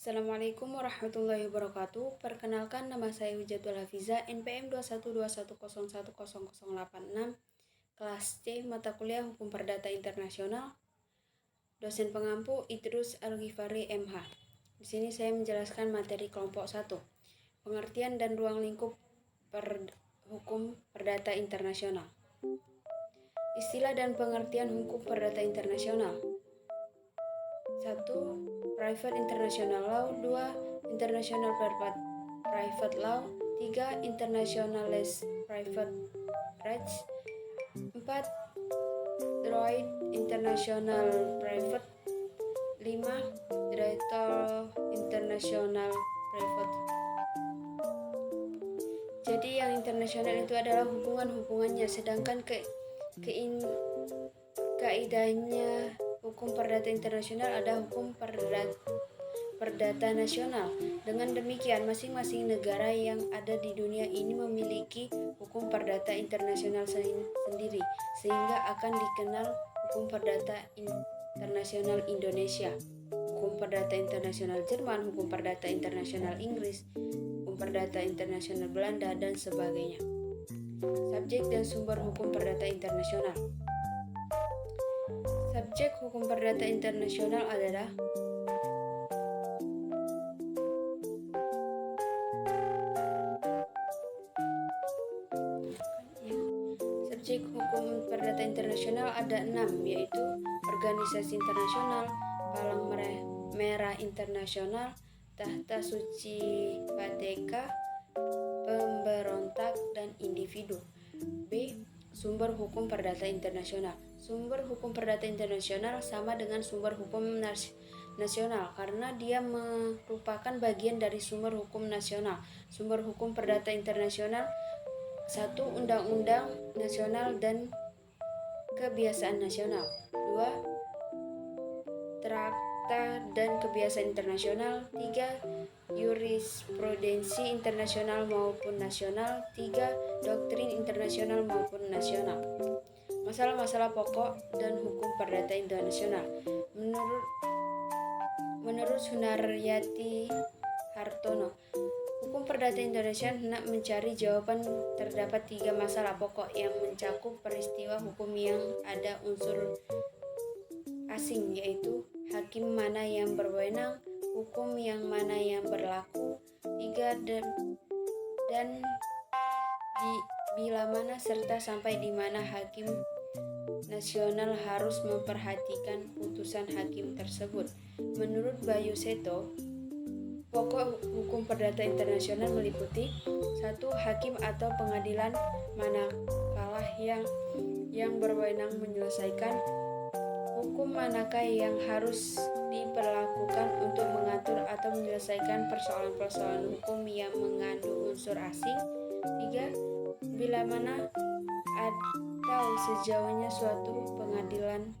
Assalamualaikum warahmatullahi wabarakatuh. Perkenalkan, nama saya Wijatul Hafiza, NPM 21210101086, kelas C, mata kuliah Hukum Perdata Internasional. Dosen pengampu Idrus Al-Ghifari MH. Di sini saya menjelaskan materi kelompok 1, pengertian dan ruang lingkup hukum perdata internasional. Istilah dan pengertian hukum perdata internasional. 1. Private International Law. 2. International Private Law. 3. Internationalist Private Rights. 4. Droit International Private. 5. Droit International Private. Jadi yang internasional itu adalah hubungan-hubungannya, sedangkan kaidahnya hukum perdata internasional ada hukum perdata nasional. Dengan demikian, masing-masing negara yang ada di dunia ini memiliki hukum perdata internasional sendiri, sehingga akan dikenal hukum perdata internasional Indonesia, hukum perdata internasional Jerman, hukum perdata internasional Inggris, hukum perdata internasional Belanda, dan sebagainya. Subjek dan sumber hukum perdata internasional. Subjek hukum perdata internasional adalah subjek hukum perdata internasional ada 6, yaitu Organisasi Internasional, Palang Merah Internasional, Tahta Suci Pateka, Pemberontak, dan individu. B. Sumber hukum perdata internasional. Sumber hukum perdata internasional sama dengan sumber hukum nasional karena dia merupakan bagian dari sumber hukum nasional. Sumber hukum perdata internasional: 1. Undang-undang nasional dan kebiasaan nasional. 2. Traktat dan kebiasaan internasional. 3. Jurisprudensi internasional maupun nasional. 3. Doktrin internasional maupun nasional. Masalah-masalah pokok dan hukum perdata internasional. Menurut Sunaryati Hartono, hukum perdata internasional hendak mencari jawaban terdapat 3 masalah pokok yang mencakup peristiwa hukum yang ada unsur asing, yaitu hakim mana yang berwenang, hukum yang mana yang berlaku, 3. dan bila mana serta sampai di mana hakim nasional harus memperhatikan putusan hakim tersebut. Menurut Bayu Seto, pokok hukum perdata internasional meliputi 1. Hakim atau pengadilan manakah yang berwenang menyelesaikan hukum, manakah yang harus diperlakukan untuk mengatur atau menyelesaikan persoalan-persoalan hukum yang mengandung unsur asing. 3. Bila mana atau sejauhnya suatu pengadilan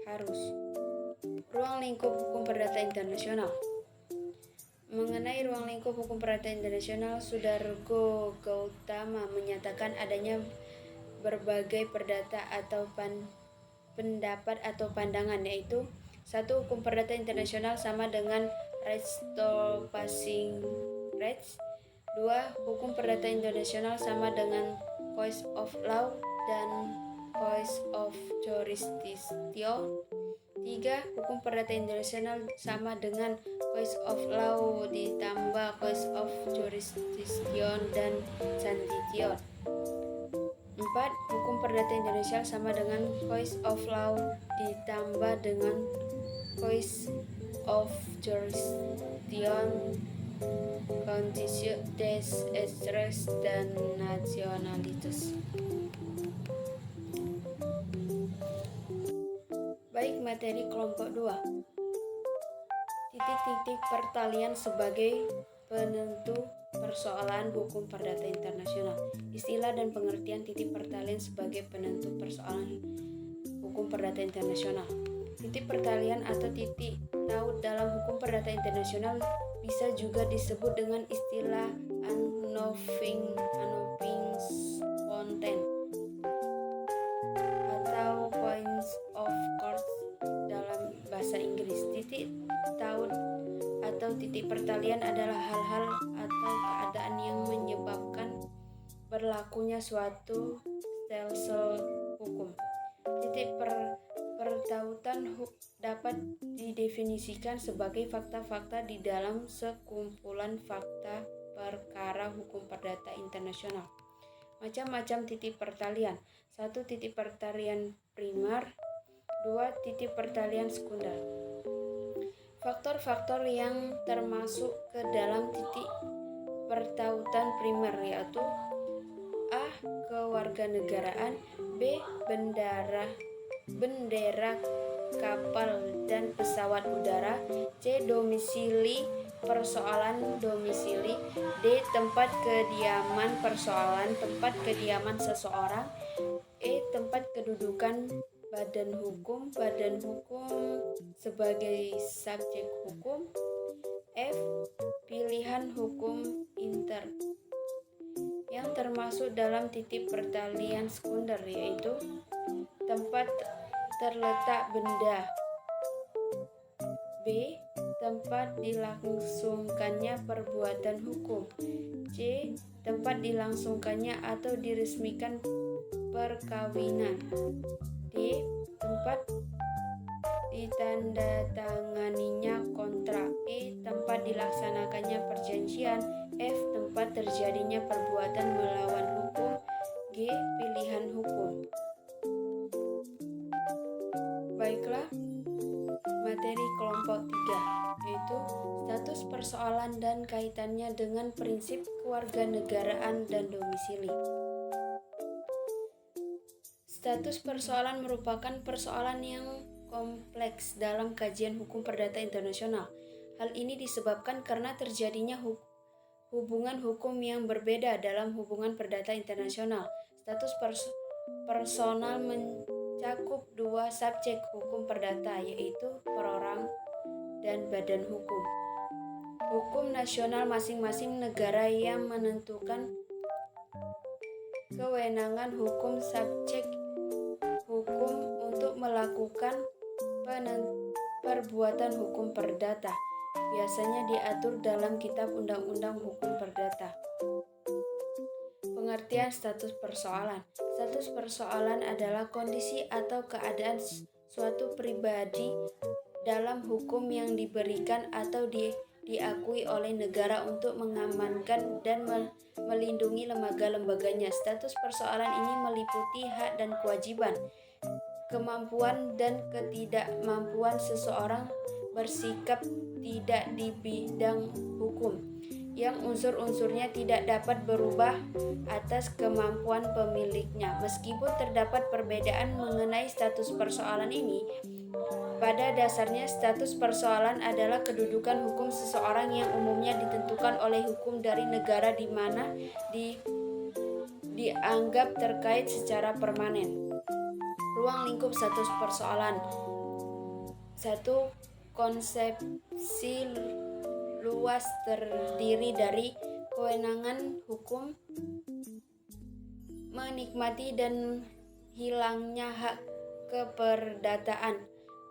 harus. Ruang lingkup hukum perdata internasional. Mengenai ruang lingkup hukum perdata internasional, Sudargo Gautama menyatakan adanya berbagai perdata atau pendapat atau pandangan, yaitu 1. Hukum perdata internasional sama dengan rights to passing rights. 2. Hukum perdata internasional sama dengan choice of law dan choice of jurisdiction. 3. Hukum perdata internasional sama dengan choice of law ditambah choice of jurisdiction dan sanction. 4. Hukum perdata internasional sama dengan choice of law ditambah dengan choice of jurisdiction, condition des etres, dan nationalities. Baik, materi kelompok 2. Titik-titik pertalian sebagai penentu persoalan hukum perdata internasional. Istilah dan pengertian titik pertalian sebagai penentu persoalan hukum perdata internasional. Titik pertalian atau titik taut dalam hukum perdata internasional bisa juga disebut dengan istilah unifying content atau points of course dalam bahasa Inggris. Titik atau titik pertalian adalah hal-hal atau keadaan yang menyebabkan berlakunya suatu stelsel hukum. Titik pertautan dapat didefinisikan sebagai fakta-fakta di dalam sekumpulan fakta perkara hukum perdata internasional. Macam-macam titik pertalian. 1. Titik pertalian primer. 2. Titik pertalian sekunder. Faktor-faktor yang termasuk ke dalam titik pertautan primer yaitu A. Kewarganegaraan, B. Bendera kapal dan pesawat udara, C. Domisili persoalan domisili, D. Tempat kediaman persoalan tempat kediaman seseorang, E. Tempat kedudukan badan hukum sebagai subjek hukum, F. Pilihan hukum inter yang termasuk dalam titik pertalian sekunder yaitu tempat terletak benda, B. Tempat dilangsungkannya perbuatan hukum, C. Tempat dilangsungkannya atau diresmikan perkawinan, D. Tempat ditandatanganinya kontrak, E. Tempat dilaksanakannya perjanjian, F. Tempat terjadinya perbuatan melawan hukum, G. Pilihan hukum. Baiklah, materi kelompok 3 yaitu status persoalan dan kaitannya dengan prinsip kewarganegaraan dan domisili. Status persoalan merupakan persoalan yang kompleks dalam kajian hukum perdata internasional. Hal ini disebabkan karena terjadinya hubungan hukum yang berbeda dalam hubungan perdata internasional. Status personal mencakup dua subjek hukum perdata, yaitu perorang dan badan hukum. Hukum nasional masing-masing negara yang menentukan kewenangan hukum subjek hukum untuk melakukan perbuatan hukum perdata. Biasanya diatur dalam Kitab Undang-Undang Hukum Perdata. Pengertian status persoalan. Status persoalan adalah kondisi atau keadaan suatu pribadi dalam hukum yang diberikan atau diakui oleh negara untuk mengamankan dan melindungi lembaga-lembaganya. Status persoalan ini meliputi hak dan kewajiban, kemampuan dan ketidakmampuan seseorang bersikap tidak di bidang hukum, yang unsur-unsurnya tidak dapat berubah atas kemampuan pemiliknya. Meskipun terdapat perbedaan mengenai status persoalan ini, pada dasarnya status persoalan adalah kedudukan hukum seseorang yang umumnya ditentukan oleh hukum dari negara di mana dianggap terkait secara permanen. Ruang lingkup status persoalan. 1. Konsepsi luas terdiri dari kewenangan hukum, menikmati dan hilangnya hak keperdataan,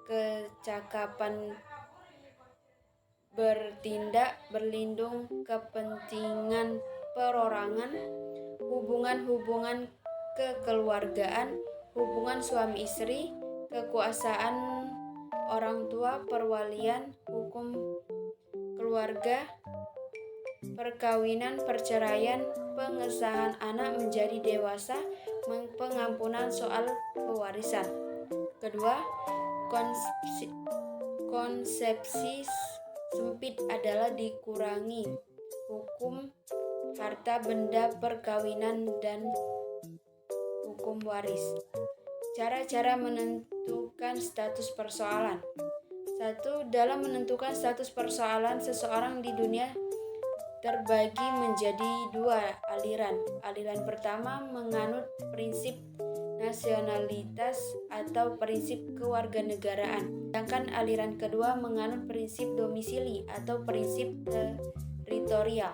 kecakapan bertindak, berlindung kepentingan perorangan, hubungan-hubungan kekeluargaan, hubungan suami istri, kekuasaan orang tua, perwalian, hukum keluarga, perkawinan, perceraian, pengesahan anak menjadi dewasa, pengampunan soal pewarisan. Kedua, konsepsi sempit adalah dikurangi hukum harta benda, perkawinan, dan hukum waris. Cara-cara menentukan status persoalan. 1. Dalam menentukan status persoalan seseorang di dunia terbagi menjadi dua aliran. Aliran pertama menganut prinsip nasionalitas atau prinsip kewarganegaraan, sedangkan aliran kedua menganut prinsip domisili atau prinsip teritorial.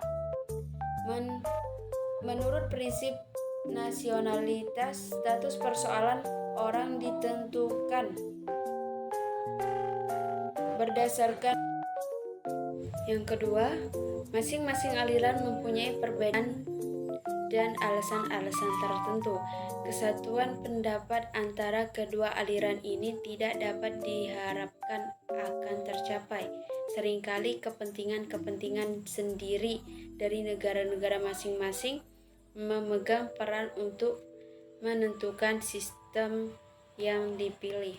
Menurut prinsip nasionalitas, status persoalan orang ditentukan berdasarkan Yang kedua, masing-masing aliran mempunyai perbedaan dan alasan-alasan tertentu. Kesatuan pendapat antara kedua aliran ini tidak dapat diharapkan akan tercapai. Seringkali kepentingan-kepentingan sendiri dari negara-negara masing-masing memegang peran untuk menentukan sistem yang dipilih.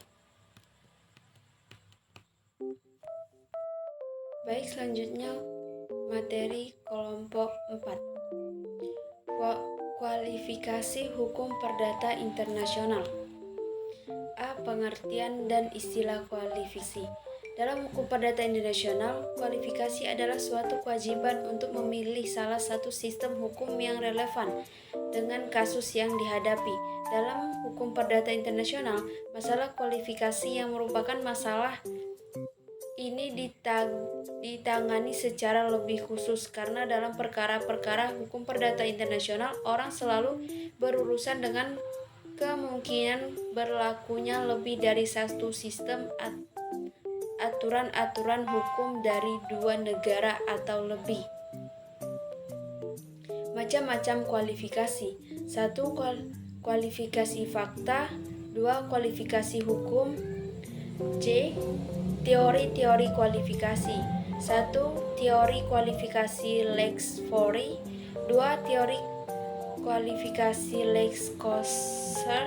Baik, selanjutnya materi kelompok 4. Kualifikasi hukum perdata internasional. A. Pengertian dan istilah kualifikasi. Dalam hukum perdata internasional, kualifikasi adalah suatu kewajiban untuk memilih salah satu sistem hukum yang relevan dengan kasus yang dihadapi. Dalam hukum perdata internasional, masalah kualifikasi yang merupakan masalah ini ditangani secara lebih khusus karena dalam perkara-perkara hukum perdata internasional orang selalu berurusan dengan kemungkinan berlakunya lebih dari satu sistem aturan-aturan hukum dari dua negara atau lebih. Macam-macam kualifikasi. 1. Kualifikasi fakta. 2. Kualifikasi hukum. C. Teori-teori kualifikasi. 1. Teori kualifikasi lex fori. 2. Teori kualifikasi lex Kosser.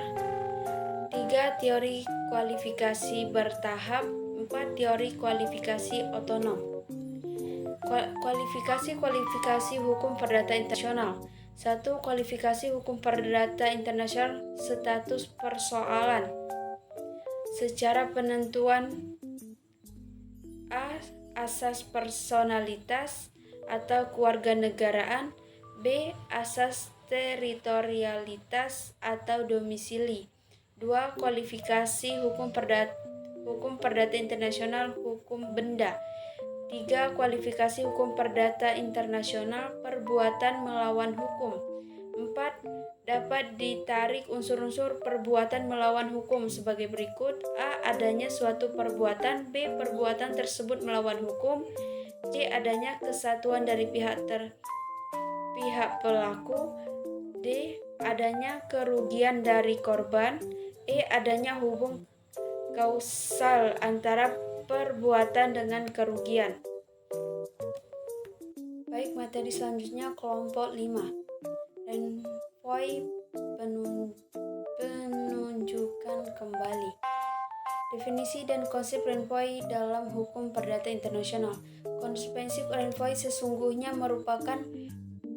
3. Teori kualifikasi bertahap. 4. Teori kualifikasi otonom. Kualifikasi hukum perdata internasional. 1. Kualifikasi hukum perdata internasional status persoalan. Secara penentuan A. Asas personalitas atau kewarganegaraan. B. Asas teritorialitas atau domisili. 2. Kualifikasi hukum perdata internasional hukum benda. 3. Kualifikasi hukum perdata internasional perbuatan melawan hukum. 4. Dapat ditarik unsur-unsur perbuatan melawan hukum sebagai berikut. A. Adanya suatu perbuatan. B. Perbuatan tersebut melawan hukum. C. Adanya kesatuan dari pihak pelaku. D. Adanya kerugian dari korban. E. Adanya hubung kausal antara perbuatan dengan kerugian. Baik, materi selanjutnya kelompok 5. Renvoy penunjukan kembali. Definisi dan konsep renvoy dalam hukum perdata internasional. Konsep renvoy sesungguhnya merupakan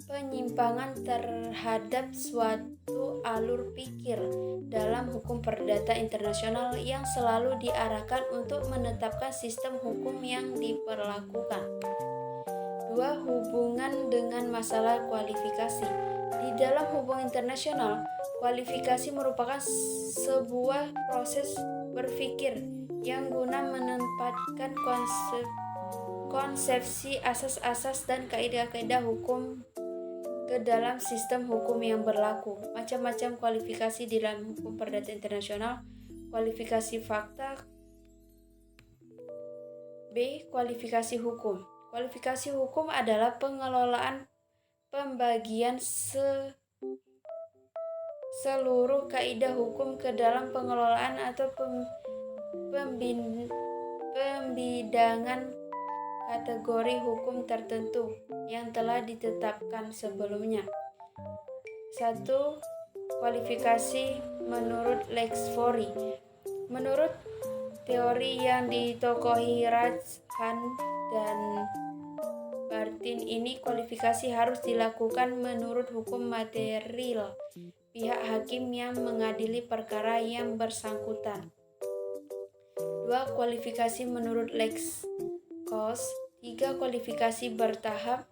penyimpangan terhadap suatu alur pikir dalam hukum perdata internasional yang selalu diarahkan untuk menetapkan sistem hukum yang diperlakukan. 2. Hubungan dengan masalah kualifikasi. Di dalam hukum internasional, kualifikasi merupakan sebuah proses berpikir yang guna menempatkan konsepsi asas-asas dan kaidah-kaidah hukum ke dalam sistem hukum yang berlaku. Macam-macam kualifikasi di dalam hukum perdata internasional. Kualifikasi fakta. B. Kualifikasi hukum. Kualifikasi hukum adalah pengelolaan pembagian seluruh kaidah hukum ke dalam pengelolaan atau pembidangan kategori hukum tertentu yang telah ditetapkan sebelumnya. 1. Kualifikasi menurut lex fori. Menurut teori yang ditokohi Raj, Han, dan Martin ini, kualifikasi harus dilakukan menurut hukum material pihak hakim yang mengadili perkara yang bersangkutan. 2. Kualifikasi menurut lex Kos. 3. Kualifikasi bertahap.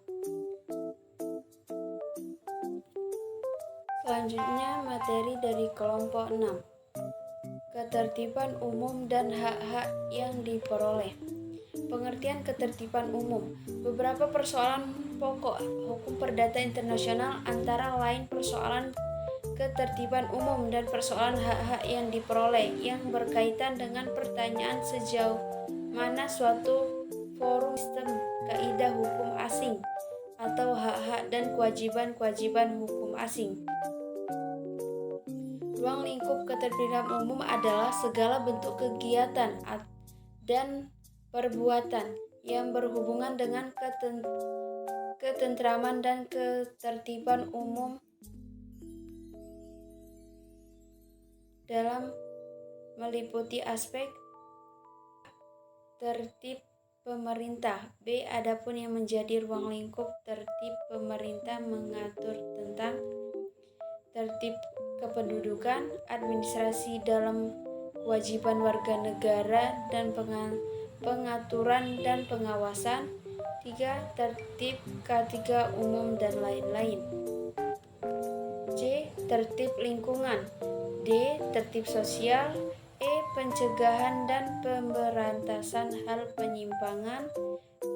Selanjutnya materi dari kelompok 6. Ketertiban umum dan hak-hak yang diperoleh. Pengertian ketertiban umum. Beberapa persoalan pokok hukum perdata internasional antara lain persoalan ketertiban umum dan persoalan hak-hak yang diperoleh yang berkaitan dengan pertanyaan sejauh mana suatu forum sistem kaidah kaidah hukum asing atau hak-hak dan kewajiban-kewajiban hukum asing. Ruang lingkup ketertiban umum adalah segala bentuk kegiatan dan perbuatan yang berhubungan dengan ketentraman dan ketertiban umum dalam meliputi aspek tertib pemerintah. B. Adapun yang menjadi ruang lingkup tertib pemerintah mengatur tentang tertib kependudukan, administrasi dalam kewajiban warga negara dan pengaturan dan pengawasan. 3. Tertib K3 umum dan lain-lain. C. Tertib lingkungan. D. Tertib sosial. E. Pencegahan dan pemberantasan hal penyimpangan.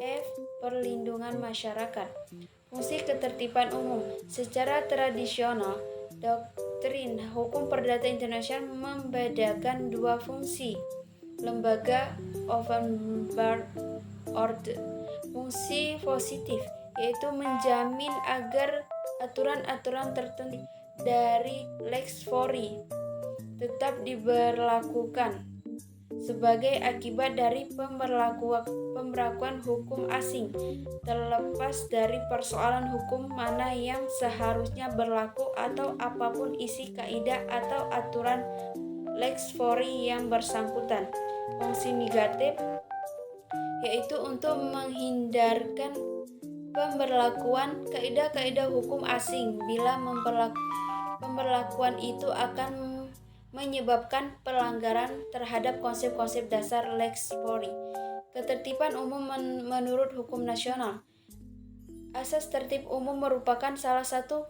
F. Perlindungan masyarakat. Fungsi ketertiban umum. Secara tradisional, doktrin hukum perdata internasional membedakan dua fungsi lembaga Offenburg Order. Fungsi positif, yaitu menjamin agar aturan-aturan tertentu dari Lex Fori tetap diberlakukan sebagai akibat dari pemberlakuan hukum asing, terlepas dari persoalan hukum mana yang seharusnya berlaku atau apapun isi kaidah atau aturan Lex Fori yang bersangkutan. Fungsi negatif, yaitu untuk menghindarkan pemberlakuan kaidah-kaidah hukum asing bila pemberlakuan itu akan menyebabkan pelanggaran terhadap konsep-konsep dasar Lex Fori. Ketertiban umum menurut hukum nasional. Asas tertib umum merupakan salah satu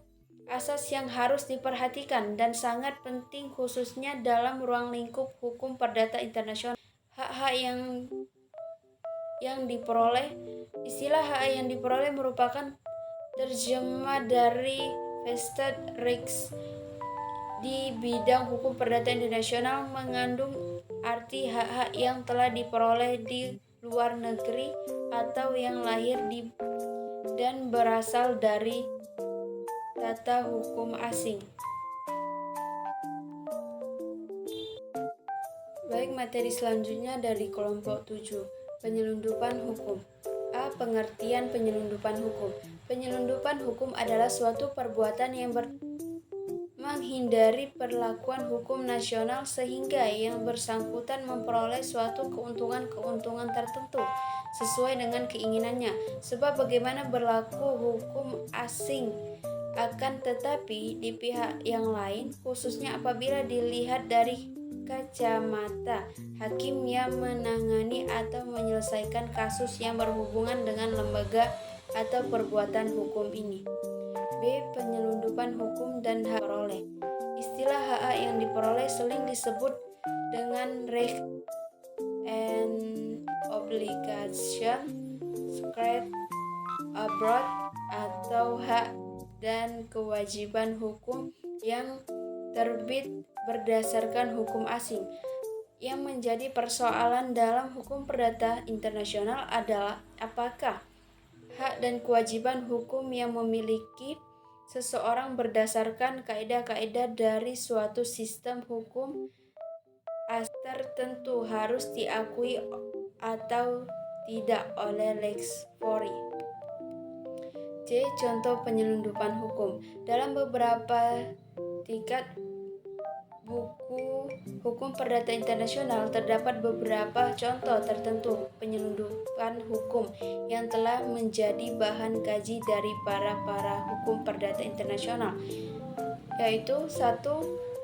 asas yang harus diperhatikan dan sangat penting khususnya dalam ruang lingkup hukum perdata internasional. Hak-hak yang diperoleh. Istilah hak yang diperoleh merupakan terjemah dari Vested Rechts di bidang hukum perdata internasional, mengandung arti hak-hak yang telah diperoleh di luar negeri atau yang lahir dan berasal dari tata hukum asing. Baik, materi selanjutnya dari kelompok 7, penyelundupan hukum. A. Pengertian penyelundupan hukum. Penyelundupan hukum adalah suatu perbuatan yang menghindari perlakuan hukum nasional sehingga yang bersangkutan memperoleh suatu keuntungan tertentu sesuai dengan keinginannya. Sebab bagaimana berlaku hukum asing akan tetapi di pihak yang lain, khususnya apabila dilihat dari kacamata hakim yang menangani atau menyelesaikan kasus yang berhubungan dengan lembaga atau perbuatan hukum ini. B. Penyelundupan hukum dan hak peroleh. Istilah hak yang diperoleh sering disebut dengan Recht and Obligation, Secret Abroad, atau hak dan kewajiban hukum yang terbit berdasarkan hukum asing. Yang menjadi persoalan dalam hukum perdata internasional adalah apakah hak dan kewajiban hukum yang memiliki seseorang berdasarkan kaidah-kaidah dari suatu sistem hukum tertentu harus diakui atau tidak oleh Lex Fori. C. Contoh penyelundupan hukum. Dalam beberapa tingkat buku hukum perdata internasional terdapat beberapa contoh tertentu penyelundupan hukum yang telah menjadi bahan kaji dari para hukum perdata internasional, yaitu 1.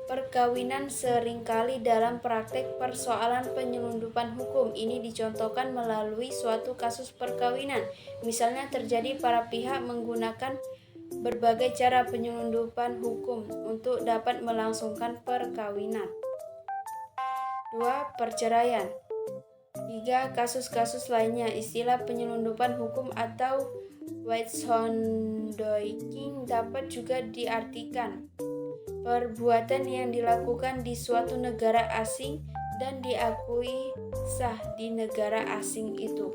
Perkawinan seringkali dalam praktek persoalan penyelundupan hukum ini dicontohkan melalui suatu kasus perkawinan. Misalnya terjadi para pihak menggunakan berbagai cara penyelundupan hukum untuk dapat melangsungkan perkawinan. 2. Perceraian. 3. Kasus-kasus lainnya. Istilah penyelundupan hukum atau Wetshondoiking dapat juga diartikan perbuatan yang dilakukan di suatu negara asing dan diakui sah di negara asing itu.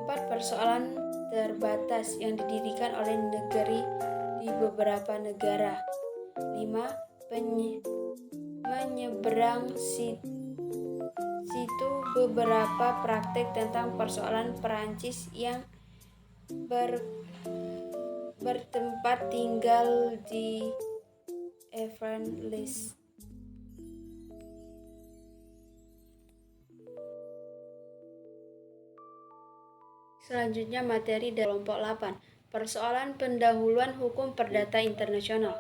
4. persoalan terbatas yang didirikan oleh negeri di beberapa negara. 5. Menyeberang situ beberapa praktek tentang persoalan Perancis yang bertempat tinggal di Avranches. Selanjutnya materi dari kelompok 8, persoalan pendahuluan hukum perdata internasional.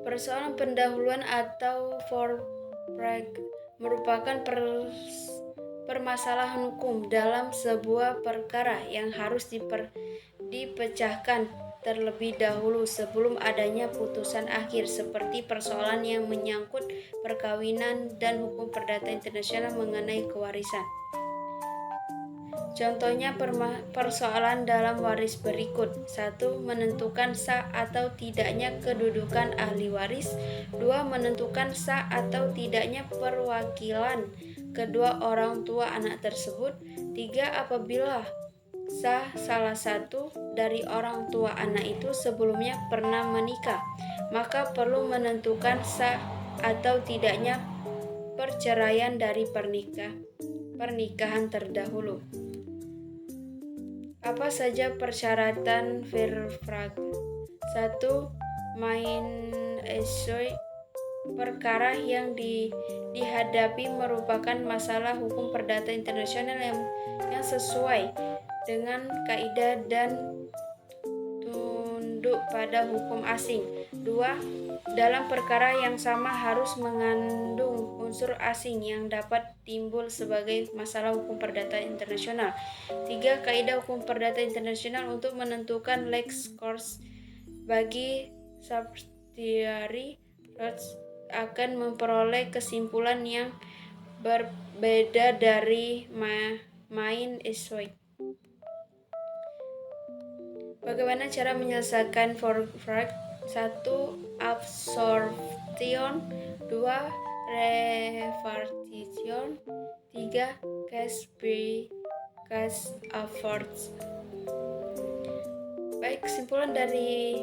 Persoalan pendahuluan atau Vorpreg merupakan permasalahan hukum dalam sebuah perkara yang harus dipecahkan terlebih dahulu sebelum adanya putusan akhir, seperti persoalan yang menyangkut perkawinan dan hukum perdata internasional mengenai kewarisan. Contohnya persoalan dalam waris berikut. 1. Menentukan sah atau tidaknya kedudukan ahli waris. 2. Menentukan sah atau tidaknya perwakilan kedua orang tua anak tersebut. 3. Apabila sah salah satu dari orang tua anak itu sebelumnya pernah menikah, maka perlu menentukan sah atau tidaknya perceraian dari pernikahan terdahulu. Apa saja persyaratan Vorpreg? 1. Main issue. Perkara yang dihadapi merupakan masalah hukum perdata internasional yang sesuai dengan kaidah dan tunduk pada hukum asing. 2. Dalam perkara yang sama harus mengandung unsur asing yang dapat timbul sebagai masalah hukum perdata internasional. 3. Kaidah hukum perdata internasional untuk menentukan lex course bagi subsidiary rights akan memperoleh kesimpulan yang berbeda dari main issue. Bagaimana cara menyelesaikan Vorpreg? 1. Absorption. 2. Repartition. 3. Case by case efforts. Baik, kesimpulan dari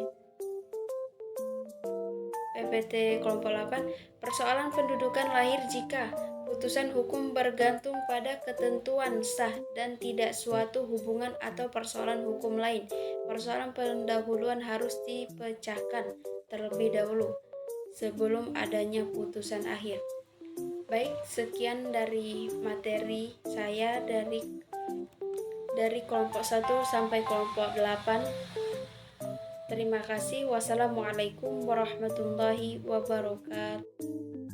PPT kelompok 8, persoalan pendudukan lahir jika putusan hukum bergantung pada ketentuan sah dan tidak suatu hubungan atau persoalan hukum lain. Persoalan pendahuluan harus dipecahkan terlebih dahulu sebelum adanya putusan akhir. Baik, sekian dari materi saya dari kelompok 1 sampai kelompok 8. Terima kasih. Wassalamualaikum warahmatullahi wabarakatuh.